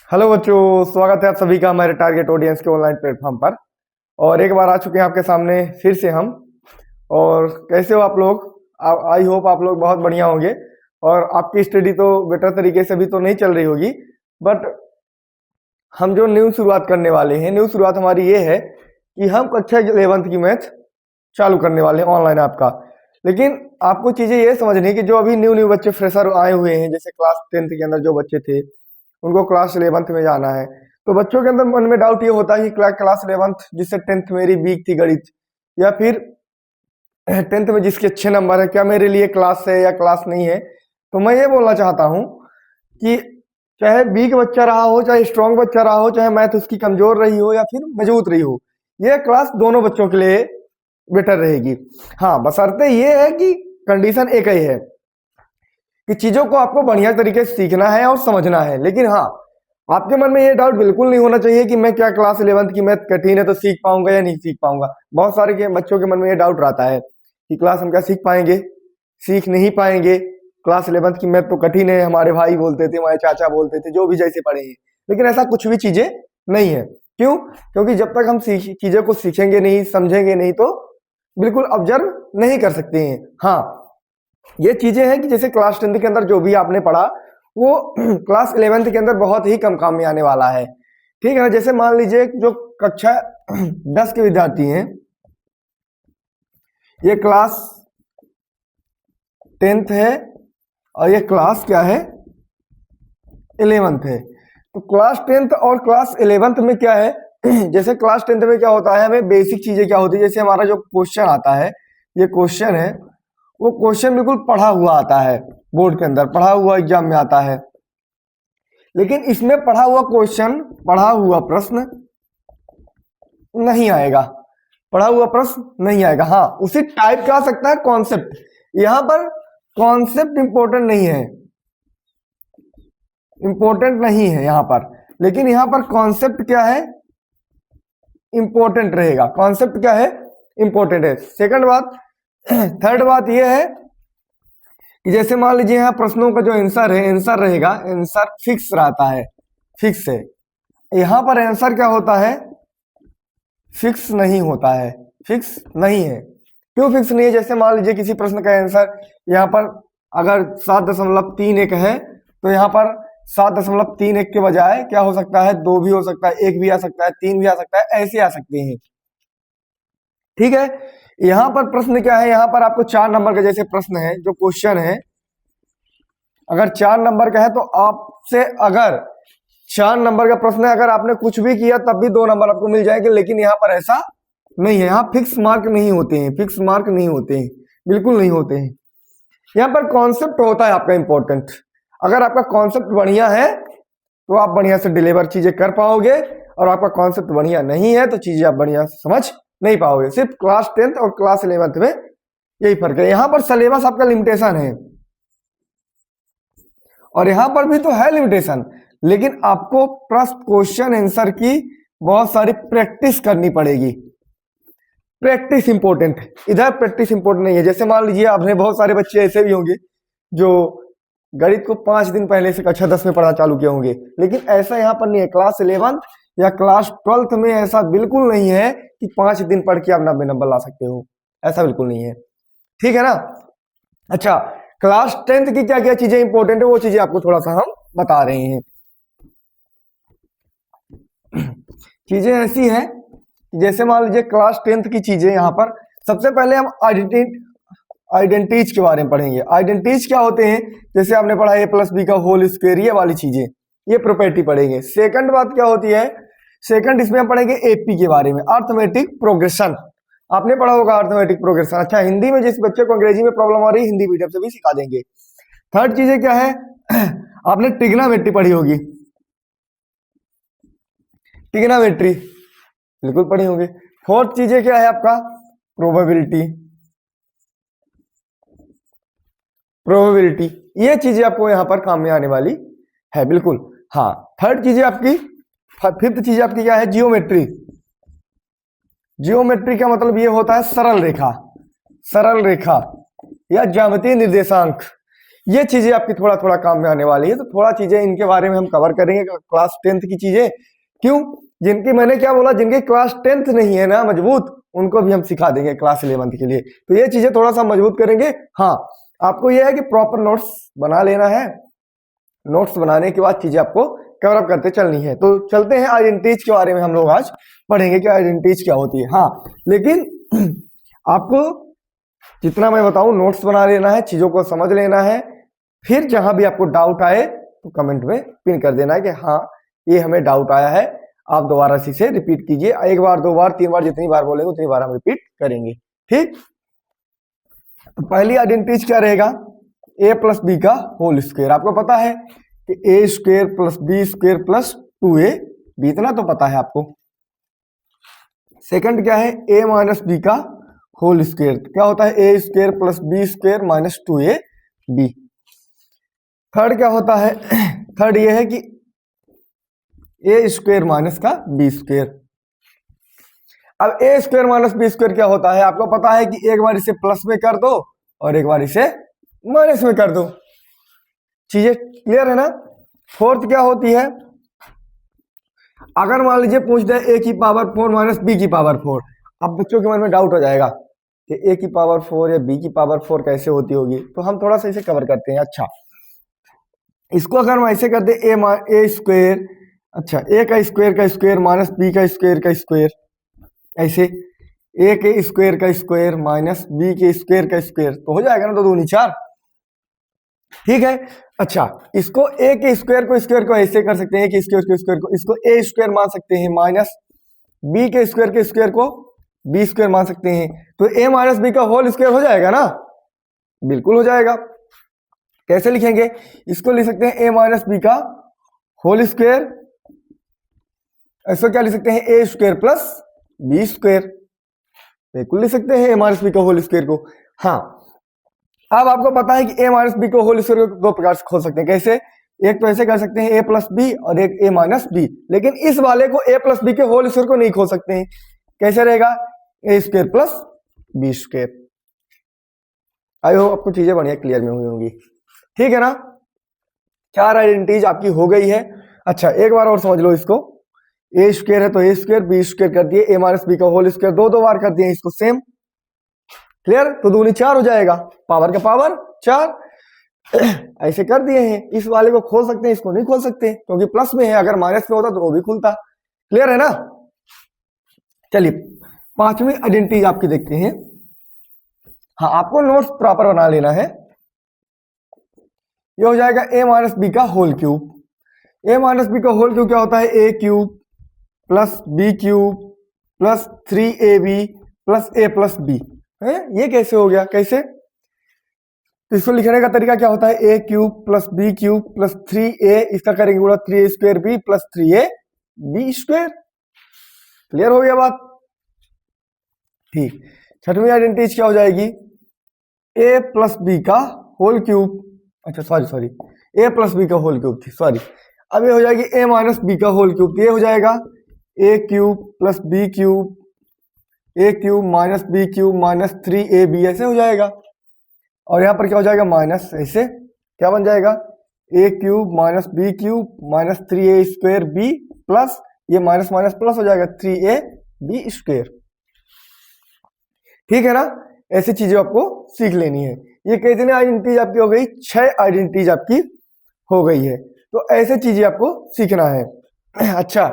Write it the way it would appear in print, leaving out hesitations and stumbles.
Hello बच्चों, स्वागत है आप सभी का हमारे टारगेट ऑडियंस के ऑनलाइन प्लेटफॉर्म पर। और एक बार आ चुके हैं आपके सामने फिर से हम। और कैसे हो आप लोग? आई होप आप लोग बहुत बढ़िया होंगे। और आपकी स्टडी तो बेटर तरीके से भी तो नहीं चल रही होगी, बट हम जो न्यू शुरुआत करने वाले हैं, न्यू शुरुआत हमारी ये है कि हम कक्षा 11th की मैथ चालू करने वाले हैं ऑनलाइन आपका। लेकिन आपको चीज़ें ये समझनी है कि जो अभी न्यू न्यू बच्चे फ्रेशर आए हुए हैं, जैसे क्लास 10th के अंदर जो बच्चे थे उनको क्लास 11th में जाना है, तो बच्चों के अंदर मन में डाउट ये होता है कि क्लास 11th जिससे 10th मेरी वीक थी गणित, या फिर 10th में जिसके अच्छे नंबर है, क्या मेरे लिए क्लास है या क्लास नहीं है। तो मैं ये बोलना चाहता हूँ कि चाहे वीक बच्चा रहा हो, चाहे स्ट्रॉन्ग बच्चा रहा हो, चाहे मैथ उसकी कमजोर रही हो या फिर मजबूत रही हो, ये क्लास दोनों बच्चों के लिए बेटर रहेगी। हाँ, बशर्ते ये है कि कंडीशन एक ही है कि चीजों को आपको बढ़िया तरीके से सीखना है और समझना है। लेकिन हाँ, आपके मन में ये डाउट बिल्कुल नहीं होना चाहिए कि मैं क्या क्लास 11th की मैथ कठिन है तो सीख पाऊंगा या नहीं सीख पाऊंगा। बहुत सारे के बच्चों के मन में ये डाउट रहता है कि क्लास हम क्या सीख पाएंगे, सीख नहीं पाएंगे, क्लास 11th की मैथ तो कठिन है, हमारे भाई बोलते थे, हमारे चाचा बोलते थे, जो भी जैसे पढ़े हैं। लेकिन ऐसा कुछ भी चीजें नहीं है। क्यों? क्योंकि जब तक हम चीजों को सीखेंगे नहीं, समझेंगे नहीं, तो बिल्कुल ऑब्जर्व नहीं कर सकते हैं। हाँ, ये चीजें हैं कि जैसे क्लास 10th के अंदर जो भी आपने पढ़ा वो क्लास 11th के अंदर बहुत ही कम काम में आने वाला है। ठीक है ना? जैसे मान लीजिए जो कक्षा 10 के विद्यार्थी हैं, ये क्लास 10th है और ये क्लास क्या है, 11th है। तो क्लास 10th और क्लास 11th में क्या है जैसे क्लास 10th में क्या होता है, हमें बेसिक चीजें क्या होती है, जैसे हमारा जो क्वेश्चन आता है, ये क्वेश्चन है, वो क्वेश्चन बिल्कुल पढ़ा हुआ आता है, बोर्ड के अंदर पढ़ा हुआ एग्जाम में आता है। लेकिन इसमें पढ़ा हुआ क्वेश्चन, पढ़ा हुआ प्रश्न नहीं आएगा, पढ़ा हुआ प्रश्न नहीं आएगा। हाँ, उसी टाइप का आ सकता है कॉन्सेप्ट। यहां पर कॉन्सेप्ट इंपॉर्टेंट नहीं है, इंपॉर्टेंट नहीं है यहां पर, लेकिन यहां पर कॉन्सेप्ट क्या है, इंपॉर्टेंट रहेगा। कॉन्सेप्ट क्या है, इंपॉर्टेंट है। सेकंड बात, थर्ड बात यह है कि जैसे मान लीजिए यहाँ प्रश्नों का जो आंसर है, आंसर रहेगा, आंसर फिक्स रहता है, फिक्स है। यहां पर आंसर क्या होता है, फिक्स नहीं होता है, फिक्स नहीं है। क्यों फिक्स नहीं है? जैसे मान लीजिए किसी प्रश्न का आंसर यहाँ पर अगर 7.31 है, तो यहाँ पर 7.31 के बजाय क्या हो सकता है, 2 भी हो सकता है, 1 भी आ सकता है, 3 भी आ सकता है, ऐसे आ सकते हैं। ठीक है? यहां पर प्रश्न क्या है, यहां पर आपको 4 नंबर का जैसे प्रश्न है, जो क्वेश्चन है, अगर 4 नंबर का है तो आपसे अगर 4 नंबर का प्रश्न है, अगर आपने कुछ भी किया तब भी 2 नंबर आपको मिल जाएंगे। लेकिन यहाँ पर ऐसा नहीं है, यहाँ फिक्स मार्क नहीं होते हैं, फिक्स मार्क नहीं होते हैं, बिल्कुल नहीं होते हैं। यहाँ पर कॉन्सेप्ट होता है आपका इंपॉर्टेंट। अगर आपका कॉन्सेप्ट बढ़िया है तो आप बढ़िया से डिलीवर चीजें कर पाओगे, और आपका कॉन्सेप्ट बढ़िया नहीं है तो चीजें आप बढ़िया से समझ नहीं पाओगे। सिर्फ क्लास 10th और क्लास 11th में यही फर्क है। यहां पर सिलेबस आपका लिमिटेशन है, और यहां पर भी तो है लिमिटेशन, लेकिन आपको प्रश्न, क्वेश्चन आंसर की बहुत सारी प्रैक्टिस करनी पड़ेगी। प्रैक्टिस इंपॉर्टेंट, इधर प्रैक्टिस इंपॉर्टेंट नहीं है। जैसे मान लीजिए आपने, बहुत सारे बच्चे ऐसे भी होंगे जो गणित को 5 दिन पहले से कक्षा 10 में पढ़ा चालू किए होंगे, लेकिन ऐसा यहाँ पर नहीं है। क्लास 11th या क्लास 12th में ऐसा बिल्कुल नहीं है कि 5 दिन पढ़ के आप 90 नंबर ला सकते हो, ऐसा बिल्कुल नहीं है। ठीक है ना? अच्छा, क्लास 10th की क्या क्या चीजें इंपॉर्टेंट है, वो चीजें आपको थोड़ा सा हम बता रहे हैं। चीजें ऐसी हैं, जैसे मान लीजिए क्लास 10th की चीजें, यहां पर सबसे पहले हम आइडेंटिटीज के बारे में पढ़ेंगे। आइडेंटिटीज क्या होते हैं? जैसे आपने पढ़ा a+b का होल स्क्वायर, ये वाली चीजें, ये प्रॉपर्टी पढ़ेंगे। सेकंड बात क्या होती है, सेकंड इसमें हम पढ़ेंगे एपी के बारे में, अर्थमेटिक प्रोग्रेशन। आपने पढ़ा होगा अर्थमेटिक प्रोग्रेशन। अच्छा, हिंदी में जिस बच्चे को अंग्रेजी में प्रॉब्लम आ रही है, हिंदी मीडियम से भी सिखा देंगे। थर्ड चीजें क्या है, आपने ट्रिग्नोमेट्री पढ़ी होगी, ट्रिग्नोमेट्री बिल्कुल पढ़े होंगे। फोर्थ चीजें क्या है आपका, प्रोबेबिलिटी, प्रोबेबिलिटी, ये चीजें आपको यहां पर काम में आने वाली है, बिल्कुल। हाँ, थर्ड चीजें आपकी, फिफ्थ चीज आपकी क्या है, जियोमेट्री। जियोमेट्री का मतलब ये होता है सरल रेखा, सरल रेखा या ज्यामितीय निर्देशांक। ये चीजें आपकी थोड़ा थोड़ा काम में आने वाली है, तो थोड़ा चीजें इनके बारे में हम कवर करेंगे, क्लास 10th की चीजें। क्यों? जिनकी, मैंने क्या बोला, जिनकी क्लास 10th नहीं है ना मजबूत, उनको भी हम सिखा देंगे क्लास 11th के लिए। तो ये चीजें थोड़ा सा मजबूत करेंगे। हाँ, आपको ये है कि प्रॉपर नोट्स बना लेना है। नोट्स बनाने के बाद चीजें आपको कवर अप करते चलनी है। तो चलते हैं आइडेंटिटीज के बारे में हम लोग आज पढ़ेंगे कि आइडेंटिटीज क्या होती है। हाँ, लेकिन आपको जितना मैं बताऊं नोट्स बना लेना है, चीजों को समझ लेना है। फिर जहां भी आपको डाउट आए तो कमेंट में पिन कर देना है कि हाँ ये हमें डाउट आया है, आप दोबारा से रिपीट कीजिए। एक बार, दो बार, तीन बार, जितनी बार बोलेंगे उतनी बार हम रिपीट करेंगे। ठीक, तो पहली आइडेंटिटीज क्या रहेगा? ए प्लस बी का होल स्क्वायर। आपको पता है कि A square plus B square plus 2a, B इतना तो पता है आपको। सेकंड क्या है? ए माइनस बी का होल स्क्वायर। क्या होता है? A square plus B square minus 2ab। Third क्या होता है? थर्ड ये है कि ए स्क्वायर माइनस का बी स्क्वायर। अब A square minus B square क्या होता है? आपको पता है कि एक बार इसे प्लस में कर दो और एक बार इसे माइनस में कर दो। चीजें क्लियर है ना? फोर्थ क्या होती है? अगर मान लीजिए पूछ दे ए की पावर 4 माइनस बी की पावर 4, अब बच्चों के मन में डाउट हो जाएगा कि ए की पावर 4 या बी की पावर 4 कैसे होती होगी, तो हम थोड़ा सा इसे कवर करते हैं। अच्छा, इसको अगर हम ऐसे करते ए स्क्वायर, अच्छा ए का स्क्वायर माइनस बी का स्क्वायर, ऐसे ए के स्क्वायर माइनस बी के स्क्वायर, तो हो जाएगा ना, दो दूनी 4। ठीक है। अच्छा, इसको ए के स्क्वायर को ऐसे कर सकते हैं, ए के स्क्वायर को इसको ए स्क्वायर मान सकते हैं, माइनस बी के स्क्वायर को बी स्क्वायर मान सकते हैं। तो ए माइनस बी का होल स्क्वायर हो जाएगा ना? बिल्कुल हो जाएगा। कैसे लिखेंगे? इसको लिख सकते हैं ए माइनस बी का होल स्क्वायर, ऐसा क्या लिख सकते हैं? ए स्क्वायर प्लस बी स्क्वायर, बिल्कुल लिख सकते हैं ए माइनस बी का होल स्क्वायर को। हाँ, अब आपको पता है कि ए माइनस बी को होल स्क्वायर को दो प्रकार से खोल सकते हैं। कैसे? एक तो ऐसे कर सकते हैं ए प्लस बी और एक ए माइनस बी, लेकिन इस वाले को ए प्लस बी के होल स्क्वायर को नहीं खोल सकते हैं। कैसे रहेगा? A square plus B square. I hope आपको चीजें बढ़िया क्लियर में हुई होंगी। ठीक है ना? 4 आइडेंटिटीज आपकी हो गई है। अच्छा, एक बार और समझ लो इसको। ए स्क्वायर है तो ए स्क्वायर, बी स्क्वायर कर दिए, ए माइनस बी का होल स्क्वायर दो बार कर दिए इसको सेम। क्लियर? तो दूनी 4 हो जाएगा, पावर का पावर 4। ऐसे कर दिए हैं। इस वाले को खोल सकते हैं, इसको नहीं खोल सकते क्योंकि प्लस में है, अगर माइनस में होता तो वो भी खुलता। क्लियर है ना? चलिए, 5वीं आइडेंटिटी आपकी देखते हैं। हाँ, आपको नोट्स प्रॉपर बना लेना है। ये हो जाएगा ए माइनस बी का whole cube. A minus B का होल क्यूब क्या होता है? A cube plus B cube plus 3ab plus A plus B है। ये कैसे हो गया? कैसे? तो इसको लिखने का तरीका क्या होता है? A cube plus B cube plus 3a, इसका करेंगे पूरा 3a square B plus 3a B square. Clear हो गया बात? ठीक। 6वीं आइडेंटिटी क्या हो जाएगी? ए प्लस बी का होल क्यूब, अच्छा सॉरी, ए प्लस बी का होल क्यूब थी, सॉरी। अब ये हो जाएगी ए माइनस बी का होल क्यूब, ये हो जाएगा A cube plus B cube, A cube minus B cube minus 3ab, ऐसे हो जाएगा। और यहाँ पर क्या हो जाएगा? माइनस, ऐसे क्या बन जाएगा? A cube minus B cube minus 3a square B plus ये माइनस माइनस प्लस हो जाएगा 3a बी स्क्वायर। ठीक है ना? ऐसी चीजें आपको सीख लेनी है। ये कितने आइडेंटिटीज आपकी हो गई? 6 आइडेंटिटीज आपकी हो गई है। तो ऐसे चीजें आपको सीखना है। अच्छा,